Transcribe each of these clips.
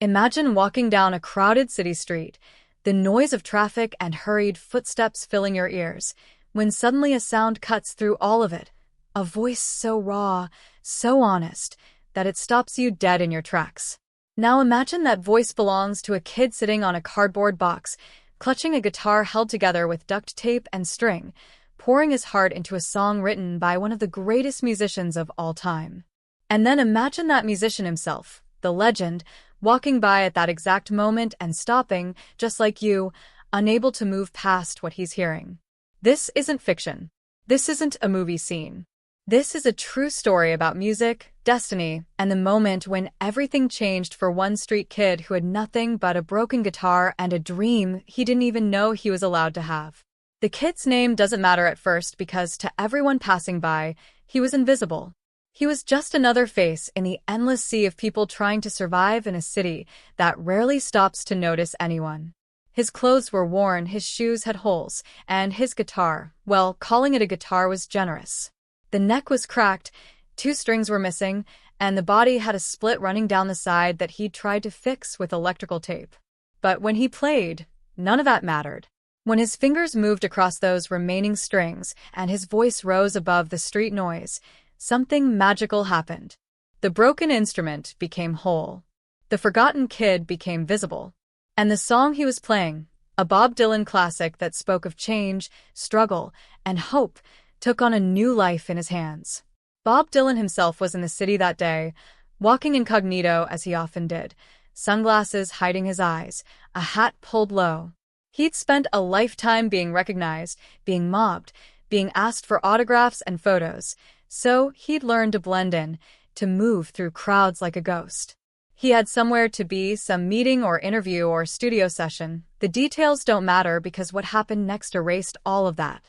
Imagine walking down a crowded city street, the noise of traffic and hurried footsteps filling your ears, when suddenly a sound cuts through all of it, a voice so raw, so honest, that it stops you dead in your tracks. Now imagine that voice belongs to a kid sitting on a cardboard box, clutching a guitar held together with duct tape and string, pouring his heart into a song written by one of the greatest musicians of all time. And then imagine that musician himself, the legend, walking by at that exact moment and stopping, just like you, unable to move past what he's hearing. This isn't fiction. This isn't a movie scene. This is a true story about music, destiny, and the moment when everything changed for one street kid who had nothing but a broken guitar and a dream he didn't even know he was allowed to have. The kid's name doesn't matter at first because to everyone passing by, he was invisible. He was just another face in the endless sea of people trying to survive in a city that rarely stops to notice anyone. His clothes were worn, his shoes had holes, and his guitar, well, calling it a guitar was generous. The neck was cracked, 2 strings were missing, and the body had a split running down the side that he'd tried to fix with electrical tape. But when he played, none of that mattered. When his fingers moved across those remaining strings and his voice rose above the street noise, something magical happened. The broken instrument became whole. The forgotten kid became visible. And the song he was playing, a Bob Dylan classic that spoke of change, struggle, and hope, took on a new life in his hands. Bob Dylan himself was in the city that day, walking incognito as he often did, sunglasses hiding his eyes, a hat pulled low. He'd spent a lifetime being recognized, being mobbed, being asked for autographs and photos, so he'd learned to blend in, to move through crowds like a ghost. He had somewhere to be, some meeting or interview or studio session. The details don't matter because what happened next erased all of that.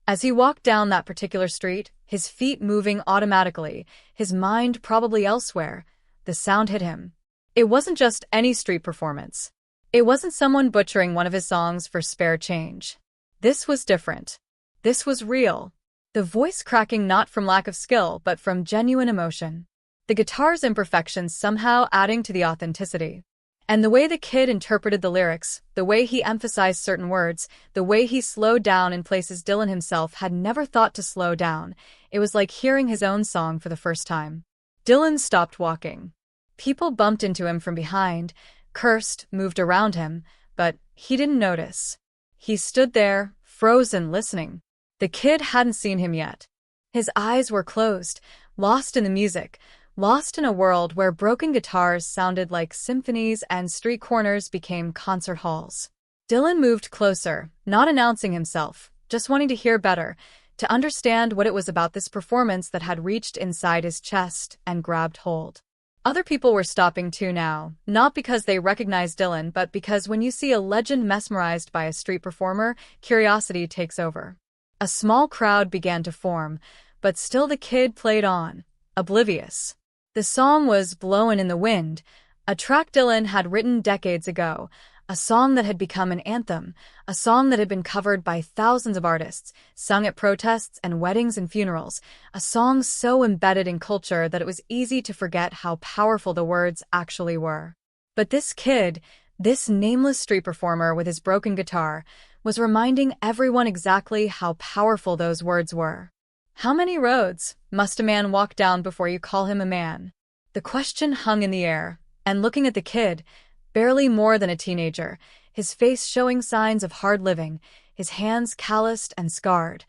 As he walked down that particular street, his feet moving automatically, his mind probably elsewhere, the sound hit him. It wasn't just any street performance. It wasn't someone butchering one of his songs for spare change. This was different. This was real. The voice cracking not from lack of skill, but from genuine emotion. The guitar's imperfections somehow adding to the authenticity. And the way the kid interpreted the lyrics, the way he emphasized certain words, the way he slowed down in places Dylan himself had never thought to slow down, it was like hearing his own song for the first time. Dylan stopped walking. People bumped into him from behind, cursed, moved around him, but he didn't notice. He stood there, frozen, listening. The kid hadn't seen him yet. His eyes were closed, lost in the music, lost in a world where broken guitars sounded like symphonies and street corners became concert halls. Dylan moved closer, not announcing himself, just wanting to hear better, to understand what it was about this performance that had reached inside his chest and grabbed hold. Other people were stopping too now, not because they recognized Dylan, but because when you see a legend mesmerized by a street performer, curiosity takes over. A small crowd began to form, but still the kid played on, oblivious. The song was Blowin' in the Wind, a track Dylan had written decades ago, a song that had become an anthem, a song that had been covered by thousands of artists, sung at protests and weddings and funerals, a song so embedded in culture that it was easy to forget how powerful the words actually were. But this kid, this nameless street performer with his broken guitar, was reminding everyone exactly how powerful those words were. How many roads must a man walk down before you call him a man? The question hung in the air, and looking at the kid, barely more than a teenager, his face showing signs of hard living, his hands calloused and scarred,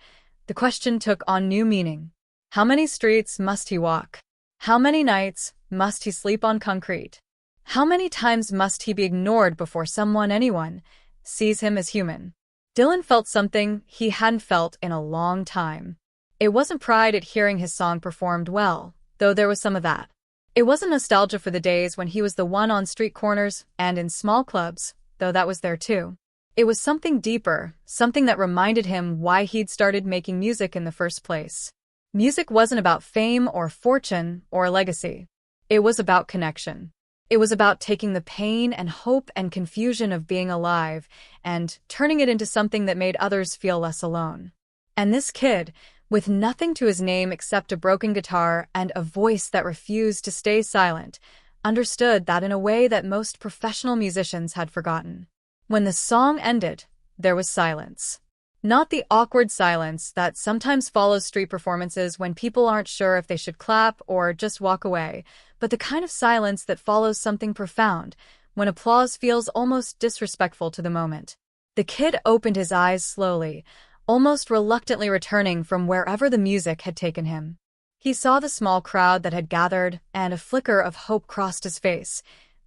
the question took on new meaning. How many streets must he walk? How many nights must he sleep on concrete? How many times must he be ignored before anyone, sees him as human? Dylan felt something he hadn't felt in a long time. It wasn't pride at hearing his song performed well, though there was some of that. It wasn't nostalgia for the days when he was the one on street corners and in small clubs, though that was there too. It was something deeper, something that reminded him why he'd started making music in the first place. Music wasn't about fame or fortune or legacy. It was about connection. It was about taking the pain and hope and confusion of being alive and turning it into something that made others feel less alone. And this kid, with nothing to his name except a broken guitar and a voice that refused to stay silent, understood that in a way that most professional musicians had forgotten. When the song ended, there was silence. Not the awkward silence that sometimes follows street performances when people aren't sure if they should clap or just walk away, but the kind of silence that follows something profound, when applause feels almost disrespectful to the moment. The kid opened his eyes slowly, almost reluctantly returning from wherever the music had taken him. He saw the small crowd that had gathered, and a flicker of hope crossed his face.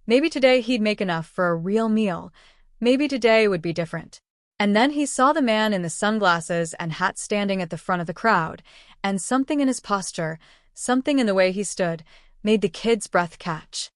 Maybe today he'd make enough for a real meal. Maybe today would be different. And then he saw the man in the sunglasses and hat standing at the front of the crowd, and something in his posture, something in the way he stood, made the kid's breath catch.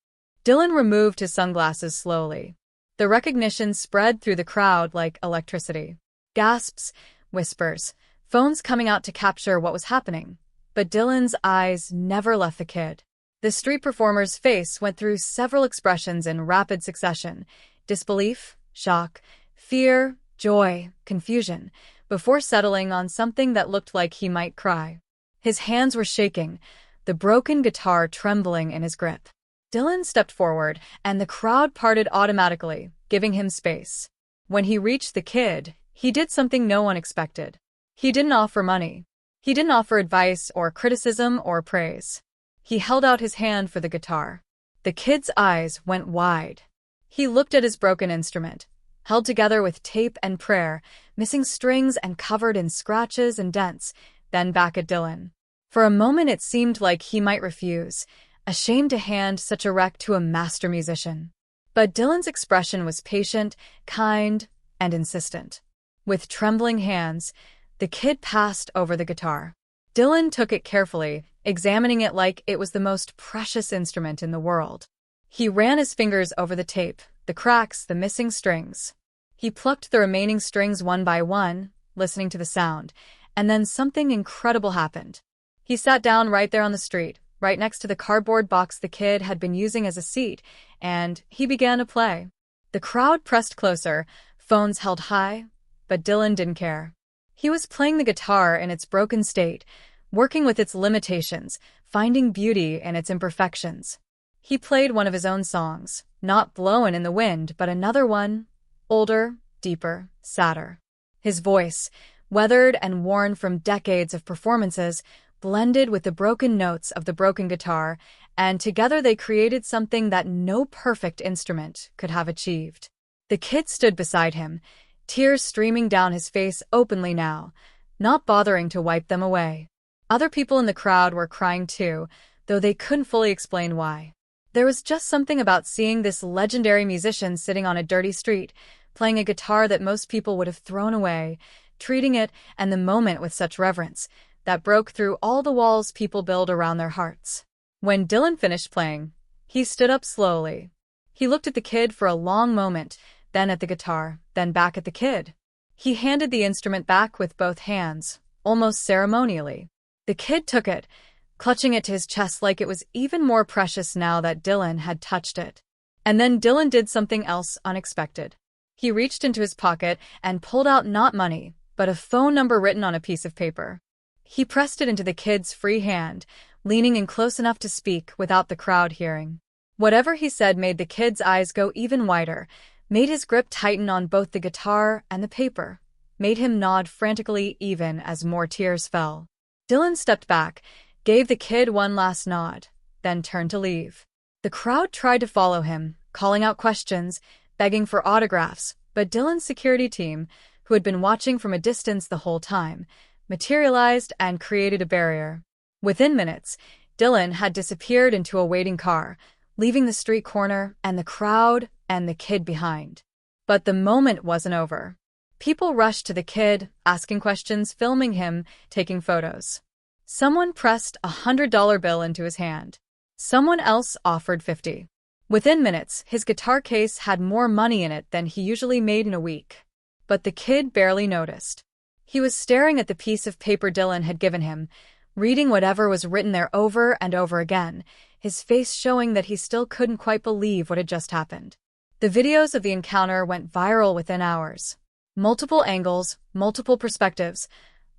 Dylan removed his sunglasses slowly. The recognition spread through the crowd like electricity. Gasps, whispers, phones coming out to capture what was happening. But Dylan's eyes never left the kid. The street performer's face went through several expressions in rapid succession: disbelief, shock, fear, joy, confusion, before settling on something that looked like he might cry. His hands were shaking, the broken guitar trembling in his grip. Dylan stepped forward, and the crowd parted automatically, giving him space. When he reached the kid, he did something no one expected. He didn't offer money. He didn't offer advice or criticism or praise. He held out his hand for the guitar. The kid's eyes went wide. He looked at his broken instrument, held together with tape and prayer, missing strings and covered in scratches and dents, then back at Dylan. For a moment it seemed like he might refuse, ashamed to hand such a wreck to a master musician. But Dylan's expression was patient, kind, and insistent. With trembling hands, the kid passed over the guitar. Dylan took it carefully, examining it like it was the most precious instrument in the world. He ran his fingers over the tape, the cracks, the missing strings. He plucked the remaining strings one by one, listening to the sound, and then something incredible happened. He sat down right there on the street, right next to the cardboard box the kid had been using as a seat, and he began to play. The crowd pressed closer, phones held high, but Dylan didn't care. He was playing the guitar in its broken state, working with its limitations, finding beauty in its imperfections. He played one of his own songs, not Blowin' in the Wind, but another one, older, deeper, sadder. His voice, weathered and worn from decades of performances, blended with the broken notes of the broken guitar, and together they created something that no perfect instrument could have achieved. The kid stood beside him, tears streaming down his face openly now, not bothering to wipe them away. Other people in the crowd were crying too, though they couldn't fully explain why. There was just something about seeing this legendary musician sitting on a dirty street, playing a guitar that most people would have thrown away, treating it and the moment with such reverence, that broke through all the walls people build around their hearts. When Dylan finished playing, he stood up slowly. He looked at the kid for a long moment, then at the guitar, then back at the kid. He handed the instrument back with both hands, almost ceremonially. The kid took it, clutching it to his chest like it was even more precious now that Dylan had touched it. And then Dylan did something else unexpected. He reached into his pocket and pulled out not money, but a phone number written on a piece of paper. He pressed it into the kid's free hand, leaning in close enough to speak without the crowd hearing. Whatever he said made the kid's eyes go even wider, made his grip tighten on both the guitar and the paper, made him nod frantically even as more tears fell. Dylan stepped back, gave the kid one last nod, then turned to leave. The crowd tried to follow him, calling out questions, begging for autographs, but Dylan's security team, who had been watching from a distance the whole time, materialized and created a barrier. Within minutes, Dylan had disappeared into a waiting car, leaving the street corner and the crowd and the kid behind. But the moment wasn't over. People rushed to the kid, asking questions, filming him, taking photos. Someone pressed a $100 bill into his hand. Someone else offered $50. Within minutes, his guitar case had more money in it than he usually made in a week. But the kid barely noticed. He was staring at the piece of paper Dylan had given him, reading whatever was written there over and over again, his face showing that he still couldn't quite believe what had just happened. The videos of the encounter went viral within hours. Multiple angles, multiple perspectives,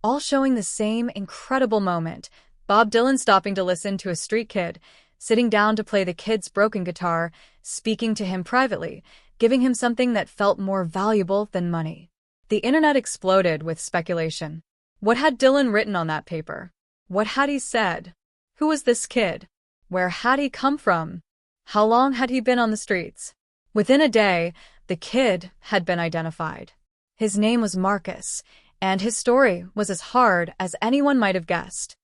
all showing the same incredible moment: Bob Dylan stopping to listen to a street kid, sitting down to play the kid's broken guitar, speaking to him privately, giving him something that felt more valuable than money. The internet exploded with speculation. What had Dylan written on that paper? What had he said? Who was this kid? Where had he come from? How long had he been on the streets? Within a day, the kid had been identified. His name was Marcus, and his story was as hard as anyone might have guessed.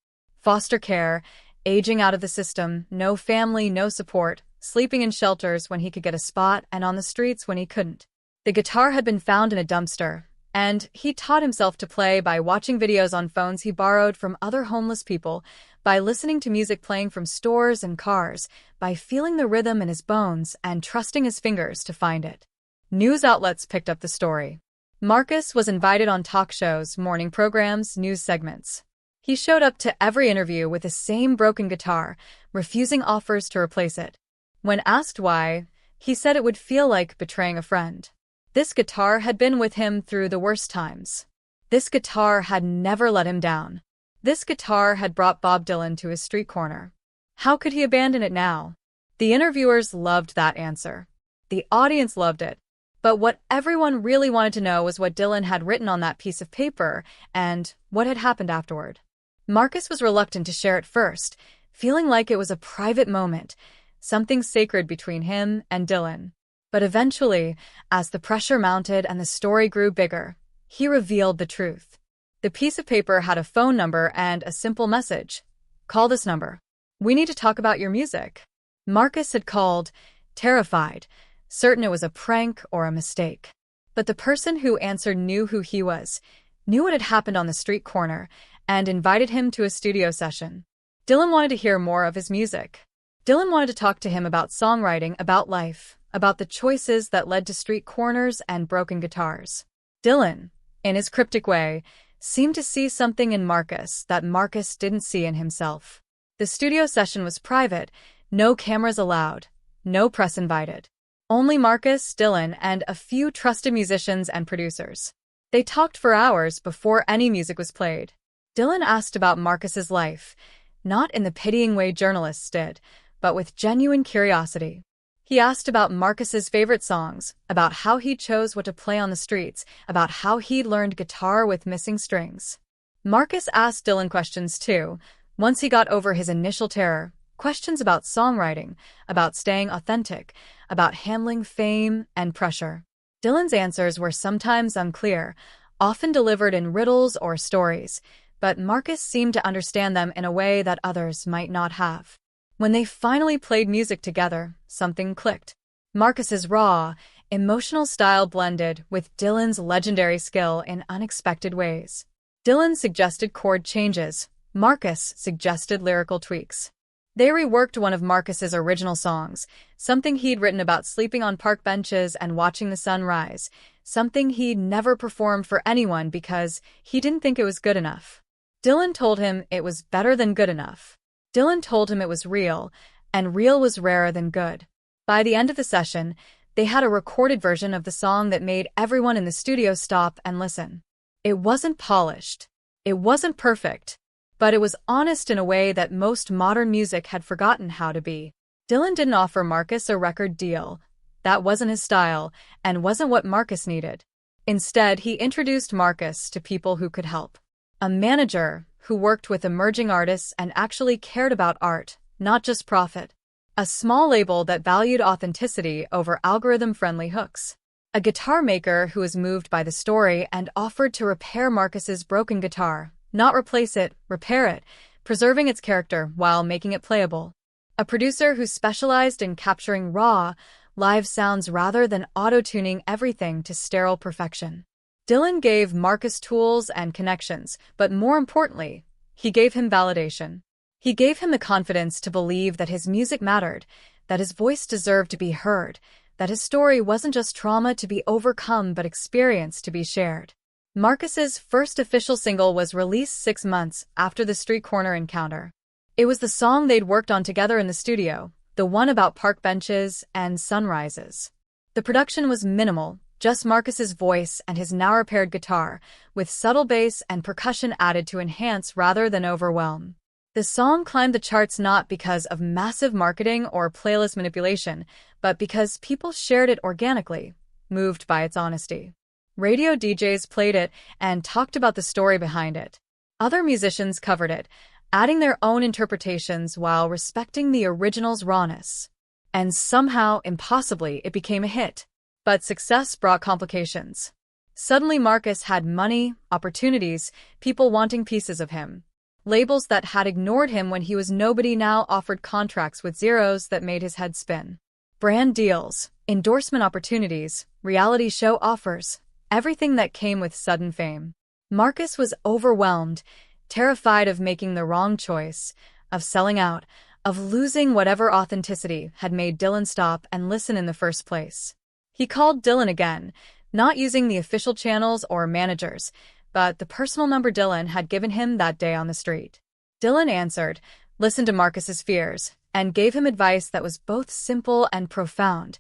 Foster care, aging out of the system, no family, no support, sleeping in shelters when he could get a spot and on the streets when he couldn't. The guitar had been found in a dumpster, and he taught himself to play by watching videos on phones he borrowed from other homeless people, by listening to music playing from stores and cars, by feeling the rhythm in his bones and trusting his fingers to find it. News outlets picked up the story. Marcus was invited on talk shows, morning programs, news segments. He showed up to every interview with the same broken guitar, refusing offers to replace it. When asked why, he said it would feel like betraying a friend. This guitar had been with him through the worst times. This guitar had never let him down. This guitar had brought Bob Dylan to his street corner. How could he abandon it now? The interviewers loved that answer. The audience loved it. But what everyone really wanted to know was what Dylan had written on that piece of paper and what had happened afterward. Marcus was reluctant to share it first, feeling like it was a private moment, something sacred between him and Dylan. But eventually, as the pressure mounted and the story grew bigger, he revealed the truth. The piece of paper had a phone number and a simple message. "Call this number. We need to talk about your music." Marcus had called, terrified, certain it was a prank or a mistake. But the person who answered knew who he was, knew what had happened on the street corner, and invited him to a studio session. Dylan wanted to hear more of his music. Dylan wanted to talk to him about songwriting, about life, about the choices that led to street corners and broken guitars. Dylan, in his cryptic way, seemed to see something in Marcus that Marcus didn't see in himself. The studio session was private, no cameras allowed, no press invited. Only Marcus, Dylan, and a few trusted musicians and producers. They talked for hours before any music was played. Dylan asked about Marcus's life, not in the pitying way journalists did, but with genuine curiosity. He asked about Marcus's favorite songs, about how he chose what to play on the streets, about how he'd learned guitar with missing strings. Marcus asked Dylan questions too, once he got over his initial terror, questions about songwriting, about staying authentic, about handling fame and pressure. Dylan's answers were sometimes unclear, often delivered in riddles or stories, but Marcus seemed to understand them in a way that others might not have. When they finally played music together, something clicked. Marcus's raw, emotional style blended with Dylan's legendary skill in unexpected ways. Dylan suggested chord changes. Marcus suggested lyrical tweaks. They reworked one of Marcus's original songs, something he'd written about sleeping on park benches and watching the sun rise, something he'd never performed for anyone because he didn't think it was good enough. Dylan told him it was better than good enough. Dylan told him it was real, and real was rarer than good. By the end of the session, they had a recorded version of the song that made everyone in the studio stop and listen. It wasn't polished. It wasn't perfect. But it was honest in a way that most modern music had forgotten how to be. Dylan didn't offer Marcus a record deal. That wasn't his style, and wasn't what Marcus needed. Instead, he introduced Marcus to people who could help. A manager who worked with emerging artists and actually cared about art, not just profit. A small label that valued authenticity over algorithm-friendly hooks. A guitar maker who was moved by the story and offered to repair Marcus's broken guitar, not replace it, repair it, preserving its character while making it playable. A producer who specialized in capturing raw, live sounds rather than auto-tuning everything to sterile perfection. Dylan gave Marcus tools and connections, but more importantly, he gave him validation. He gave him the confidence to believe that his music mattered, that his voice deserved to be heard, that his story wasn't just trauma to be overcome but experience to be shared. Marcus's first official single was released 6 months after the street corner encounter. It was the song they'd worked on together in the studio, the one about park benches and sunrises. The production was minimal, just Marcus's voice and his now-repaired guitar, with subtle bass and percussion added to enhance rather than overwhelm. The song climbed the charts not because of massive marketing or playlist manipulation, but because people shared it organically, moved by its honesty. Radio DJs played it and talked about the story behind it. Other musicians covered it, adding their own interpretations while respecting the original's rawness. And somehow, impossibly, it became a hit. But success brought complications. Suddenly Marcus had money, opportunities, people wanting pieces of him. Labels that had ignored him when he was nobody now offered contracts with zeros that made his head spin. Brand deals, endorsement opportunities, reality show offers, everything that came with sudden fame. Marcus was overwhelmed, terrified of making the wrong choice, of selling out, of losing whatever authenticity had made Dylan stop and listen in the first place. He called Dylan again, not using the official channels or managers, but the personal number Dylan had given him that day on the street. Dylan answered, listened to Marcus's fears, and gave him advice that was both simple and profound.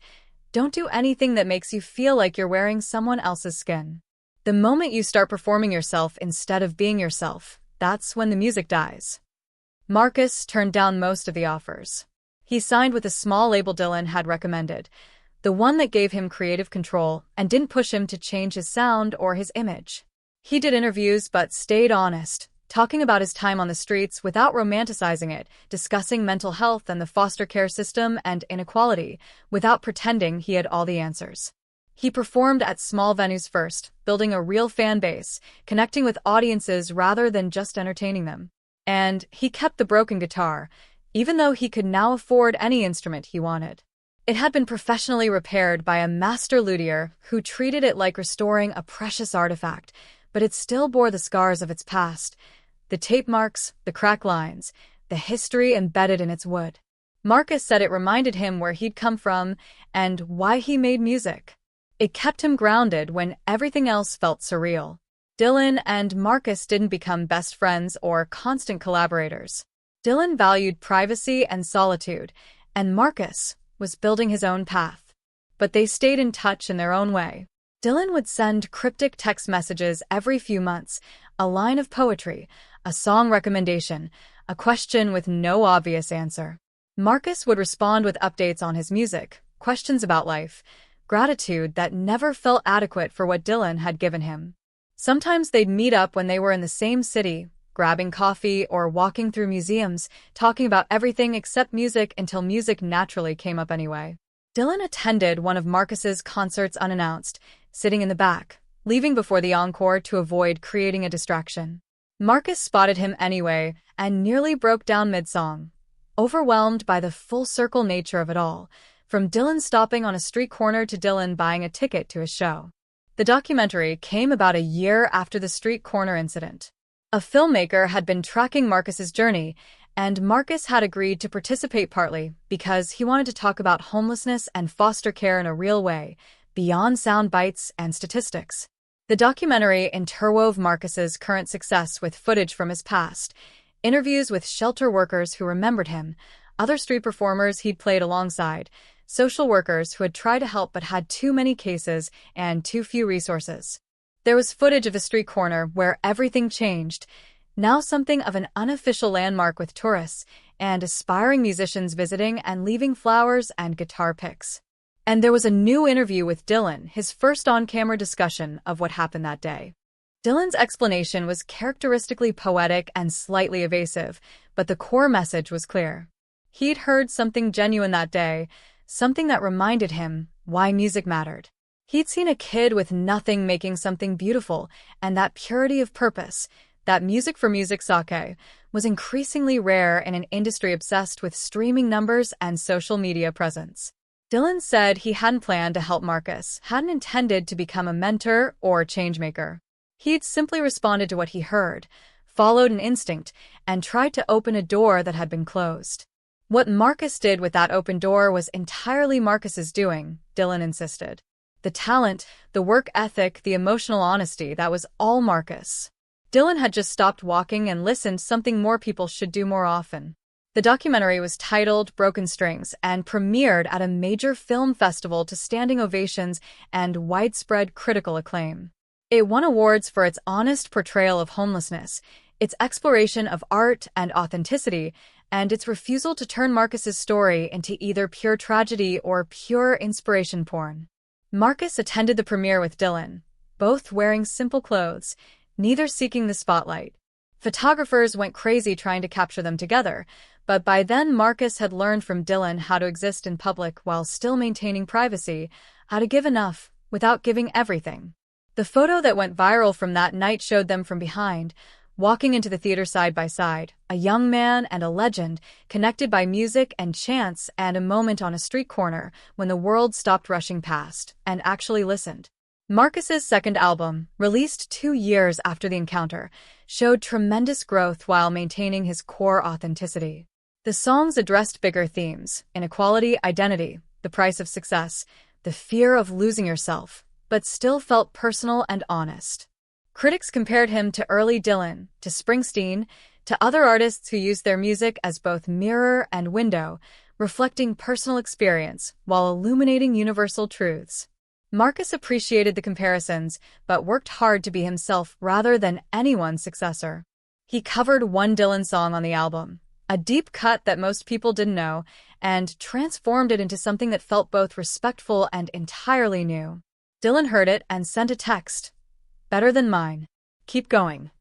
Don't do anything that makes you feel like you're wearing someone else's skin. The moment you start performing yourself instead of being yourself, that's when the music dies. Marcus turned down most of the offers. He signed with a small label Dylan had recommended, the one that gave him creative control and didn't push him to change his sound or his image. He did interviews but stayed honest, talking about his time on the streets without romanticizing it, discussing mental health and the foster care system and inequality, without pretending he had all the answers. He performed at small venues first, building a real fan base, connecting with audiences rather than just entertaining them. And he kept the broken guitar, even though he could now afford any instrument he wanted. It had been professionally repaired by a master luthier who treated it like restoring a precious artifact, but it still bore the scars of its past, the tape marks, the crack lines, the history embedded in its wood. Marcus said it reminded him where he'd come from and why he made music. It kept him grounded when everything else felt surreal. Dylan and Marcus didn't become best friends or constant collaborators. Dylan valued privacy and solitude, and Marcus was building his own path. But they stayed in touch in their own way. Dylan would send cryptic text messages every few months, a line of poetry, a song recommendation, a question with no obvious answer. Marcus would respond with updates on his music, questions about life, gratitude that never felt adequate for what Dylan had given him. Sometimes they'd meet up when they were in the same city, grabbing coffee or walking through museums, talking about everything except music until music naturally came up anyway. Dylan attended one of Marcus's concerts unannounced, sitting in the back, leaving before the encore to avoid creating a distraction. Marcus spotted him anyway and nearly broke down mid-song, overwhelmed by the full-circle nature of it all, from Dylan stopping on a street corner to Dylan buying a ticket to his show. The documentary came about a year after the street corner incident. A filmmaker had been tracking Marcus's journey, and Marcus had agreed to participate partly because he wanted to talk about homelessness and foster care in a real way, beyond sound bites and statistics. The documentary interwove Marcus's current success with footage from his past, interviews with shelter workers who remembered him, other street performers he'd played alongside, social workers who had tried to help but had too many cases and too few resources. There was footage of a street corner where everything changed, now something of an unofficial landmark with tourists and aspiring musicians visiting and leaving flowers and guitar picks. And there was a new interview with Dylan, his first on-camera discussion of what happened that day. Dylan's explanation was characteristically poetic and slightly evasive, but the core message was clear. He'd heard something genuine that day, something that reminded him why music mattered. He'd seen a kid with nothing making something beautiful, and that purity of purpose, that music for music's sake, was increasingly rare in an industry obsessed with streaming numbers and social media presence. Dylan said he hadn't planned to help Marcus, hadn't intended to become a mentor or changemaker. He'd simply responded to what he heard, followed an instinct, and tried to open a door that had been closed. What Marcus did with that open door was entirely Marcus's doing, Dylan insisted. The talent, the work ethic, the emotional honesty, that was all Marcus. Dylan had just stopped walking and listened, something more people should do more often. The documentary was titled Broken Strings and premiered at a major film festival to standing ovations and widespread critical acclaim. It won awards for its honest portrayal of homelessness, its exploration of art and authenticity, and its refusal to turn Marcus's story into either pure tragedy or pure inspiration porn. Marcus attended the premiere with Dylan, both wearing simple clothes, neither seeking the spotlight. Photographers went crazy trying to capture them together, but by then Marcus had learned from Dylan how to exist in public while still maintaining privacy, how to give enough without giving everything. The photo that went viral from that night showed them from behind, walking into the theater side by side, a young man and a legend, connected by music and chance and a moment on a street corner when the world stopped rushing past and actually listened. Marcus's second album, released 2 years after the encounter, showed tremendous growth while maintaining his core authenticity. The songs addressed bigger themes: inequality, identity, the price of success, the fear of losing yourself, but still felt personal and honest. Critics compared him to early Dylan, to Springsteen, to other artists who used their music as both mirror and window, reflecting personal experience while illuminating universal truths. Marcus appreciated the comparisons, but worked hard to be himself rather than anyone's successor. He covered one Dylan song on the album, a deep cut that most people didn't know, and transformed it into something that felt both respectful and entirely new. Dylan heard it and sent a text. "Better than mine. Keep going."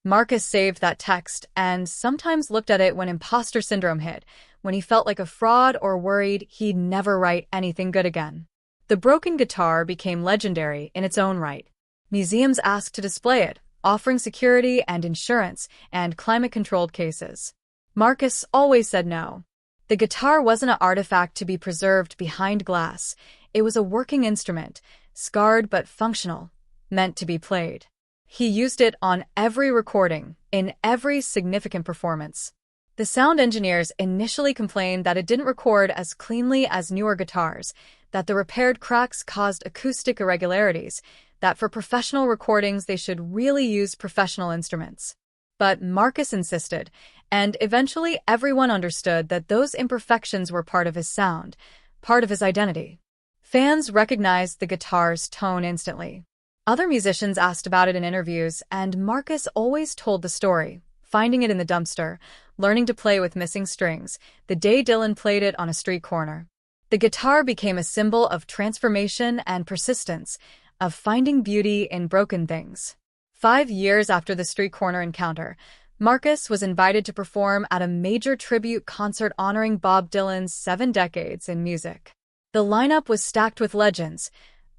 Marcus saved that text and sometimes looked at it when imposter syndrome hit, when he felt like a fraud or worried he'd never write anything good again. The broken guitar became legendary in its own right. Museums asked to display it, offering security and insurance and climate-controlled cases. Marcus always said no. The guitar wasn't an artifact to be preserved behind glass. It was a working instrument, scarred but functional, meant to be played. He used it on every recording, in every significant performance. The sound engineers initially complained that it didn't record as cleanly as newer guitars, that the repaired cracks caused acoustic irregularities, that for professional recordings they should really use professional instruments. But Marcus insisted, and eventually everyone understood that those imperfections were part of his sound, part of his identity. Fans recognized the guitar's tone instantly. Other musicians asked about it in interviews, and Marcus always told the story, finding it in the dumpster, learning to play with missing strings, the day Dylan played it on a street corner. The guitar became a symbol of transformation and persistence, of finding beauty in broken things. 5 years after the street corner encounter, Marcus was invited to perform at a major tribute concert honoring Bob Dylan's 7 decades in music. The lineup was stacked with legends,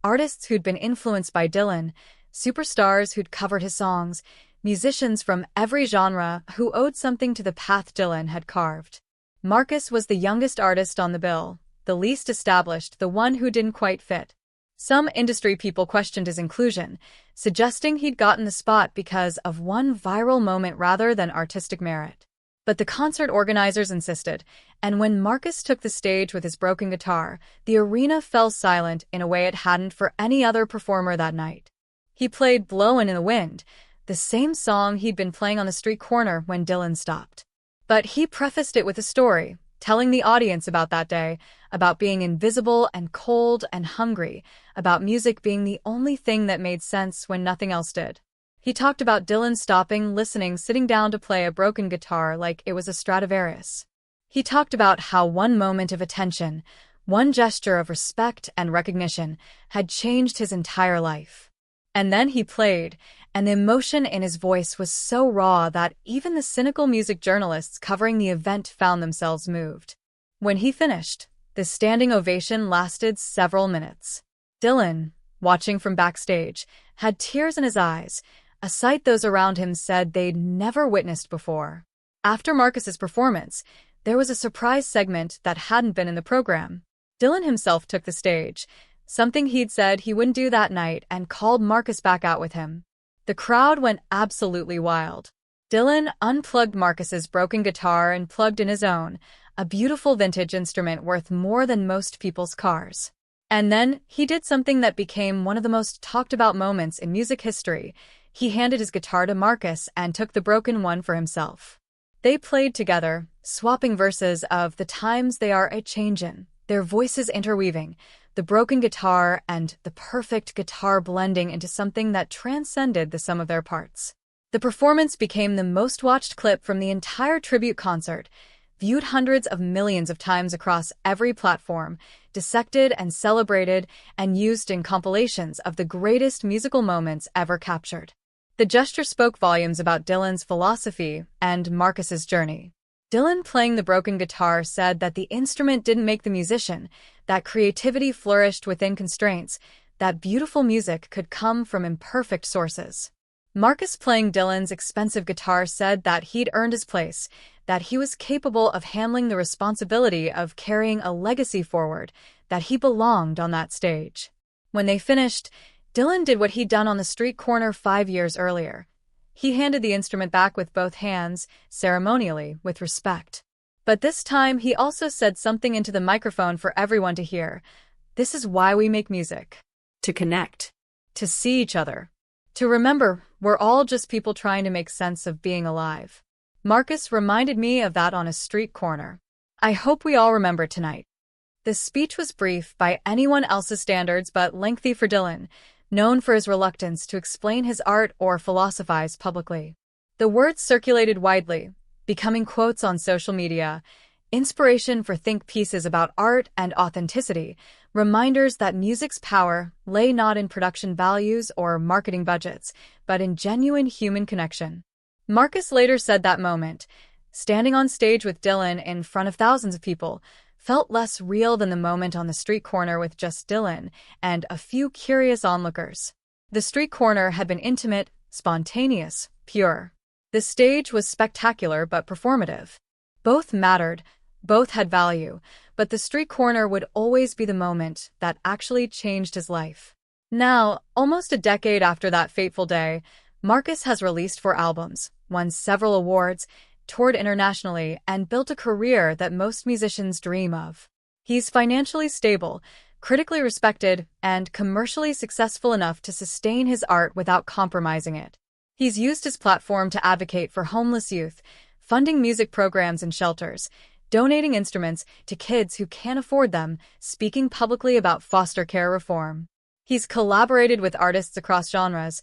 artists who'd been influenced by Dylan, superstars who'd covered his songs, musicians from every genre who owed something to the path Dylan had carved. Marcus was the youngest artist on the bill, the least established, the one who didn't quite fit. Some industry people questioned his inclusion, suggesting he'd gotten the spot because of one viral moment rather than artistic merit. But the concert organizers insisted, and when Marcus took the stage with his broken guitar, the arena fell silent in a way it hadn't for any other performer that night. He played "Blowin" in the Wind, the same song he'd been playing on the street corner when Dylan stopped. But he prefaced it with a story, telling the audience about that day, about being invisible and cold and hungry, about music being the only thing that made sense when nothing else did. He talked about Dylan stopping, listening, sitting down to play a broken guitar like it was a Stradivarius. He talked about how one moment of attention, one gesture of respect and recognition, had changed his entire life. And then he played, and the emotion in his voice was so raw that even the cynical music journalists covering the event found themselves moved. When he finished, the standing ovation lasted several minutes. Dylan, watching from backstage, had tears in his eyes, a sight those around him said they'd never witnessed before. After Marcus's performance, there was a surprise segment that hadn't been in the program. Dylan himself took the stage, something he'd said he wouldn't do that night, and called Marcus back out with him. The crowd went absolutely wild. Dylan unplugged Marcus's broken guitar and plugged in his own, a beautiful vintage instrument worth more than most people's cars. And then he did something that became one of the most talked about moments in music history. He handed his guitar to Marcus and took the broken one for himself. They played together, swapping verses of "The Times They Are A-Changin'," their voices interweaving, the broken guitar and the perfect guitar blending into something that transcended the sum of their parts. The performance became the most watched clip from the entire tribute concert, viewed hundreds of millions of times across every platform, dissected and celebrated, and used in compilations of the greatest musical moments ever captured. The gesture spoke volumes about Dylan's philosophy and Marcus's journey. Dylan, playing the broken guitar, said that the instrument didn't make the musician, that creativity flourished within constraints, that beautiful music could come from imperfect sources. Marcus, playing Dylan's expensive guitar, said that he'd earned his place, that he was capable of handling the responsibility of carrying a legacy forward, that he belonged on that stage. When they finished, Dylan did what he'd done on the street corner 5 years earlier. He handed the instrument back with both hands, ceremonially, with respect. But this time, he also said something into the microphone for everyone to hear. This is why we make music. To connect. To see each other. To remember, we're all just people trying to make sense of being alive. Marcus reminded me of that on a street corner. I hope we all remember tonight. The speech was brief by anyone else's standards but lengthy for Dylan, known for his reluctance to explain his art or philosophize publicly. The words circulated widely, becoming quotes on social media, inspiration for think pieces about art and authenticity, reminders that music's power lay not in production values or marketing budgets, but in genuine human connection. Marcus later said that moment, standing on stage with Dylan in front of thousands of people, felt less real than the moment on the street corner with just Dylan and a few curious onlookers. The street corner had been intimate, spontaneous, pure. The stage was spectacular but performative. Both mattered, both had value, but the street corner would always be the moment that actually changed his life. Now, almost a decade after that fateful day, Marcus has released 4 albums, won several awards, toured internationally, and built a career that most musicians dream of. He's financially stable, critically respected, and commercially successful enough to sustain his art without compromising it. He's used his platform to advocate for homeless youth, funding music programs in shelters, donating instruments to kids who can't afford them, speaking publicly about foster care reform. He's collaborated with artists across genres,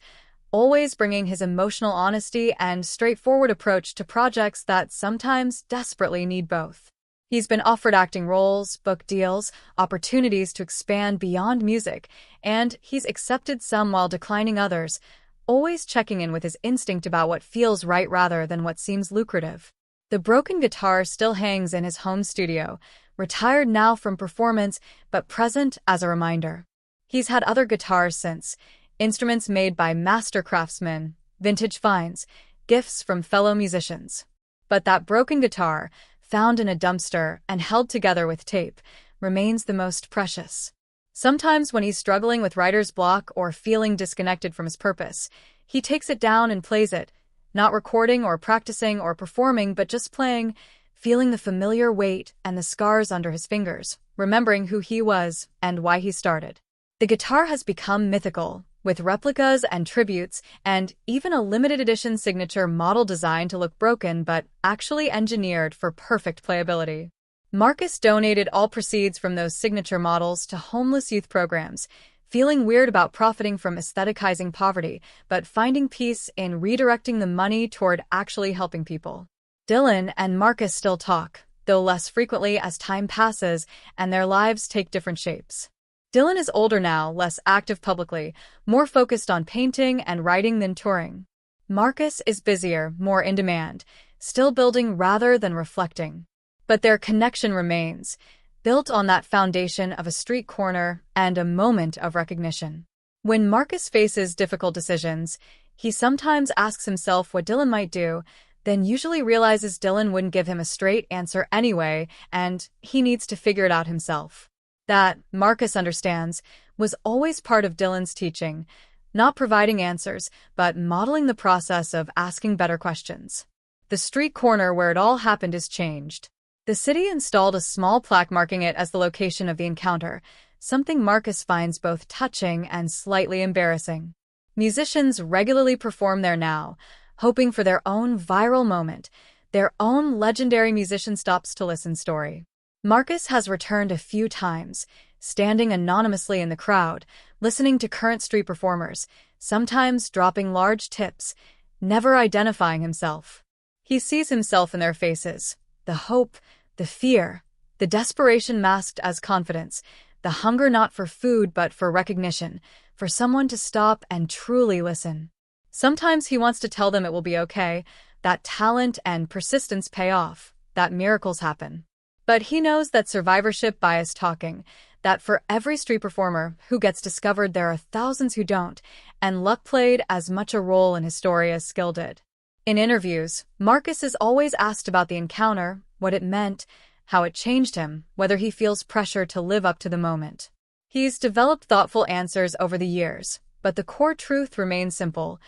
always bringing his emotional honesty and straightforward approach to projects that sometimes desperately need both. He's been offered acting roles, book deals, opportunities to expand beyond music, and he's accepted some while declining others, always checking in with his instinct about what feels right rather than what seems lucrative. The broken guitar still hangs in his home studio, retired now from performance, but present as a reminder. He's had other guitars since, instruments made by master craftsmen, vintage finds, gifts from fellow musicians. But that broken guitar, found in a dumpster and held together with tape, remains the most precious. Sometimes when he's struggling with writer's block or feeling disconnected from his purpose, he takes it down and plays it, not recording or practicing or performing, but just playing, feeling the familiar weight and the scars under his fingers, remembering who he was and why he started. The guitar has become mythical, with replicas and tributes, and even a limited edition signature model designed to look broken but actually engineered for perfect playability. Marcus donated all proceeds from those signature models to homeless youth programs, feeling weird about profiting from aestheticizing poverty, but finding peace in redirecting the money toward actually helping people. Dylan and Marcus still talk, though less frequently as time passes and their lives take different shapes. Dylan is older now, less active publicly, more focused on painting and writing than touring. Marcus is busier, more in demand, still building rather than reflecting. But their connection remains, built on that foundation of a street corner and a moment of recognition. When Marcus faces difficult decisions, he sometimes asks himself what Dylan might do, then usually realizes Dylan wouldn't give him a straight answer anyway, and he needs to figure it out himself. That, Marcus understands, was always part of Dylan's teaching, not providing answers, but modeling the process of asking better questions. The street corner where it all happened is changed. The city installed a small plaque marking it as the location of the encounter, something Marcus finds both touching and slightly embarrassing. Musicians regularly perform there now, hoping for their own viral moment, their own legendary musician stops to listen story. Marcus has returned a few times, standing anonymously in the crowd, listening to current street performers, sometimes dropping large tips, never identifying himself. He sees himself in their faces, the hope, the fear, the desperation masked as confidence, the hunger not for food but for recognition, for someone to stop and truly listen. Sometimes he wants to tell them it will be okay, that talent and persistence pay off, that miracles happen. But he knows that survivorship bias talking, that for every street performer who gets discovered there are thousands who don't, and luck played as much a role in his story as skill did. In interviews, Marcus is always asked about the encounter, what it meant, how it changed him, whether he feels pressure to live up to the moment. He's developed thoughtful answers over the years, but the core truth remains simple.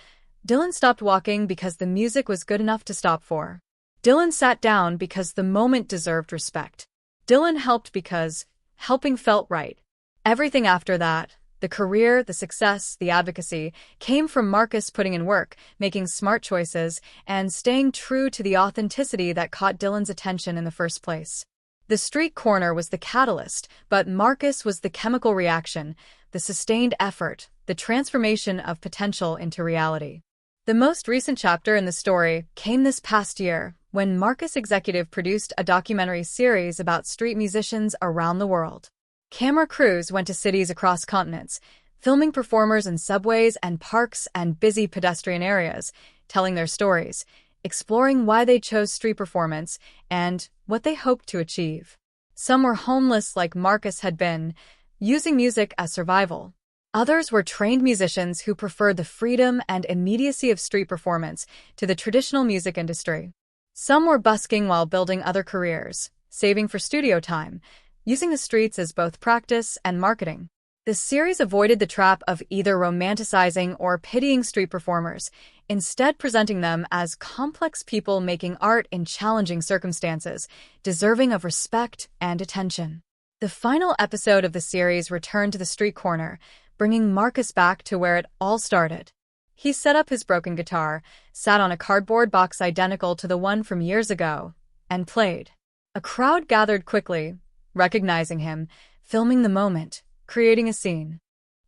Dylan stopped walking because the music was good enough to stop for. Dylan sat down because the moment deserved respect. Dylan helped because helping felt right. Everything after that, the career, the success, the advocacy, came from Marcus putting in work, making smart choices, and staying true to the authenticity that caught Dylan's attention in the first place. The street corner was the catalyst, but Marcus was the chemical reaction, the sustained effort, the transformation of potential into reality. The most recent chapter in the story came this past year, when Marcus executive produced a documentary series about street musicians around the world. Camera crews went to cities across continents, filming performers in subways and parks and busy pedestrian areas, telling their stories, exploring why they chose street performance and what they hoped to achieve. Some were homeless like Marcus had been, using music as survival. Others were trained musicians who preferred the freedom and immediacy of street performance to the traditional music industry. Some were busking while building other careers, saving for studio time, using the streets as both practice and marketing. The series avoided the trap of either romanticizing or pitying street performers, instead presenting them as complex people making art in challenging circumstances, deserving of respect and attention. The final episode of the series returned to the street corner, bringing Marcus back to where it all started. He set up his broken guitar, sat on a cardboard box identical to the one from years ago, and played. A crowd gathered quickly, recognizing him, filming the moment, creating a scene.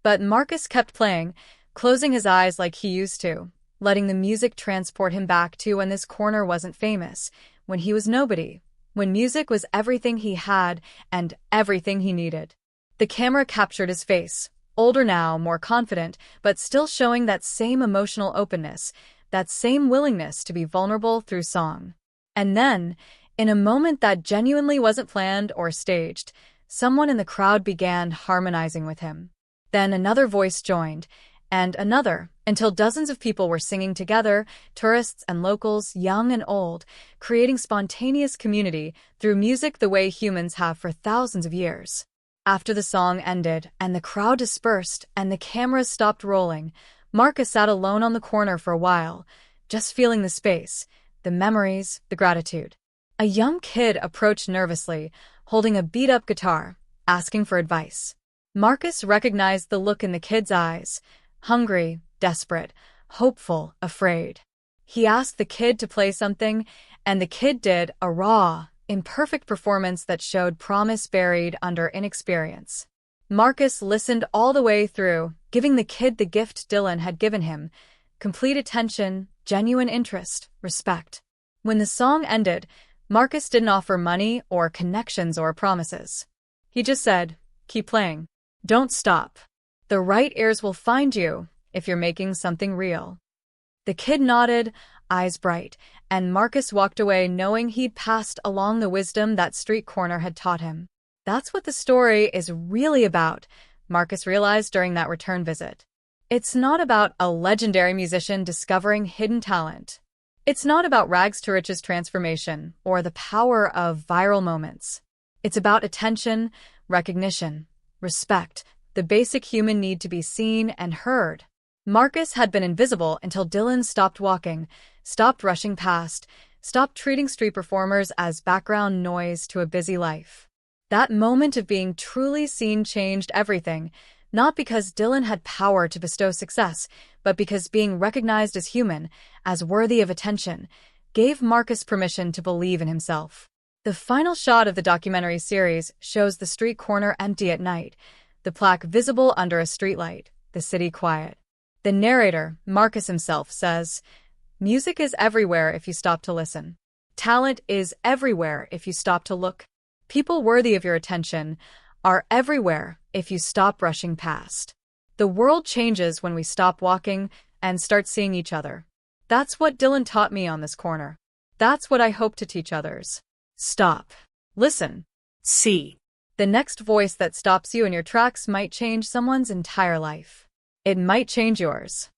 But Marcus kept playing, closing his eyes like he used to, letting the music transport him back to when this corner wasn't famous, when he was nobody, when music was everything he had and everything he needed. The camera captured his face, older now, more confident, but still showing that same emotional openness, that same willingness to be vulnerable through song. And then, in a moment that genuinely wasn't planned or staged, someone in the crowd began harmonizing with him. Then another voice joined, and another, until dozens of people were singing together, tourists and locals, young and old, creating spontaneous community through music the way humans have for thousands of years. After the song ended, and the crowd dispersed, and the cameras stopped rolling, Marcus sat alone on the corner for a while, just feeling the space, the memories, the gratitude. A young kid approached nervously, holding a beat-up guitar, asking for advice. Marcus recognized the look in the kid's eyes, hungry, desperate, hopeful, afraid. He asked the kid to play something, and the kid did, a raw, imperfect performance that showed promise buried under inexperience. Marcus listened all the way through, giving the kid the gift Dylan had given him, complete attention, genuine interest, respect. When the song ended, Marcus didn't offer money or connections or promises. He just said, "Keep playing. Don't stop. The right ears will find you if you're making something real." The kid nodded, eyes bright, and Marcus walked away knowing he'd passed along the wisdom that street corner had taught him. That's what the story is really about, Marcus realized during that return visit. It's not about a legendary musician discovering hidden talent. It's not about rags to riches transformation or the power of viral moments. It's about attention, recognition, respect, the basic human need to be seen and heard. Marcus had been invisible until Dylan stopped walking, stopped rushing past, stopped treating street performers as background noise to a busy life. That moment of being truly seen changed everything, not because Dylan had power to bestow success, but because being recognized as human, as worthy of attention, gave Marcus permission to believe in himself. The final shot of the documentary series shows the street corner empty at night, the plaque visible under a streetlight, the city quiet. The narrator, Marcus himself, says, Music is everywhere if you stop to listen. Talent is everywhere if you stop to look. People worthy of your attention are everywhere if you stop rushing past. The world changes when we stop walking and start seeing each other. That's what Dylan taught me on this corner. That's what I hope to teach others. Stop. Listen. See. The next voice that stops you in your tracks might change someone's entire life. It might change yours.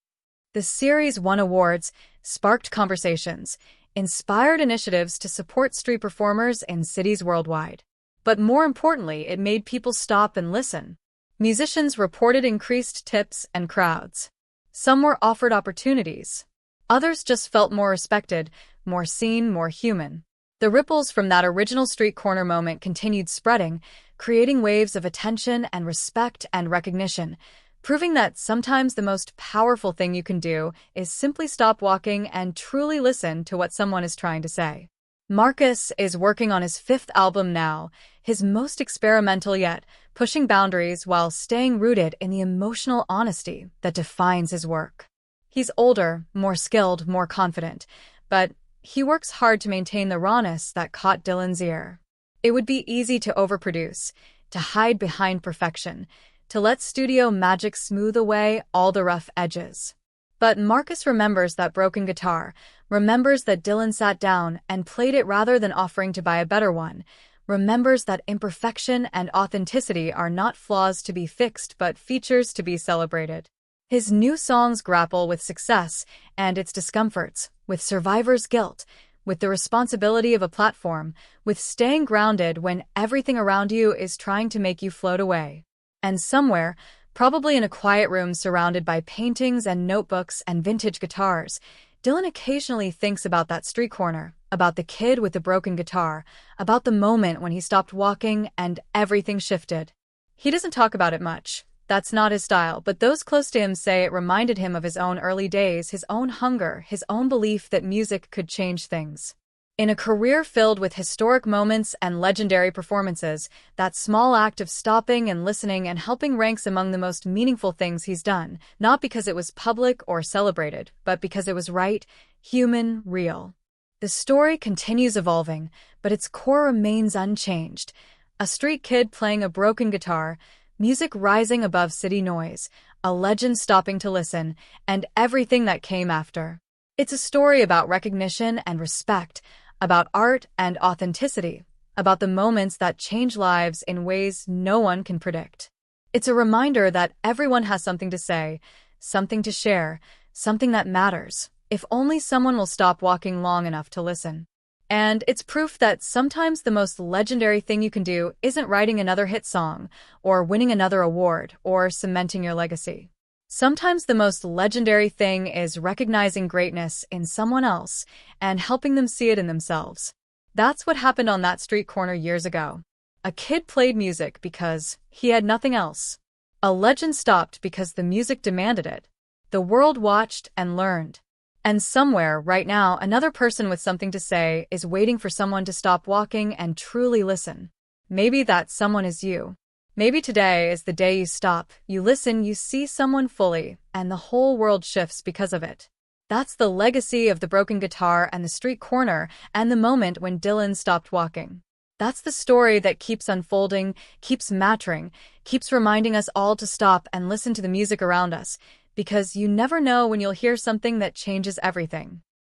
The series won awards, sparked conversations, inspired initiatives to support street performers in cities worldwide. But more importantly, it made people stop and listen. Musicians reported increased tips and crowds. Some were offered opportunities. Others just felt more respected, more seen, more human. The ripples from that original street corner moment continued spreading, creating waves of attention and respect and recognition, proving that sometimes the most powerful thing you can do is simply stop walking and truly listen to what someone is trying to say. Marcus is working on his 5th album now, his most experimental yet, pushing boundaries while staying rooted in the emotional honesty that defines his work. He's older, more skilled, more confident, but he works hard to maintain the rawness that caught Dylan's ear. It would be easy to overproduce, to hide behind perfection, to let studio magic smooth away all the rough edges. But Marcus remembers that broken guitar, remembers that Dylan sat down and played it rather than offering to buy a better one, remembers that imperfection and authenticity are not flaws to be fixed but features to be celebrated. His new songs grapple with success and its discomforts, with survivor's guilt, with the responsibility of a platform, with staying grounded when everything around you is trying to make you float away. And somewhere, probably in a quiet room surrounded by paintings and notebooks and vintage guitars, Dylan occasionally thinks about that street corner, about the kid with the broken guitar, about the moment when he stopped walking and everything shifted. He doesn't talk about it much. That's not his style, but those close to him say it reminded him of his own early days, his own hunger, his own belief that music could change things. In a career filled with historic moments and legendary performances, that small act of stopping and listening and helping ranks among the most meaningful things he's done, not because it was public or celebrated, but because it was right, human, real. The story continues evolving, but its core remains unchanged. A street kid playing a broken guitar, music rising above city noise, a legend stopping to listen, and everything that came after. It's a story about recognition and respect, about art and authenticity, about the moments that change lives in ways no one can predict. It's a reminder that everyone has something to say, something to share, something that matters, if only someone will stop walking long enough to listen. And it's proof that sometimes the most legendary thing you can do isn't writing another hit song, or winning another award, or cementing your legacy. Sometimes the most legendary thing is recognizing greatness in someone else and helping them see it in themselves. That's what happened on that street corner years ago. A kid played music because he had nothing else. A legend stopped because the music demanded it. The world watched and learned. And somewhere, right now, another person with something to say is waiting for someone to stop walking and truly listen. Maybe that someone is you. Maybe today is the day you stop, you listen, you see someone fully, and the whole world shifts because of it. That's the legacy of the broken guitar and the street corner and the moment when Dylan stopped walking. That's the story that keeps unfolding, keeps mattering, keeps reminding us all to stop and listen to the music around us, because you never know when you'll hear something that changes everything.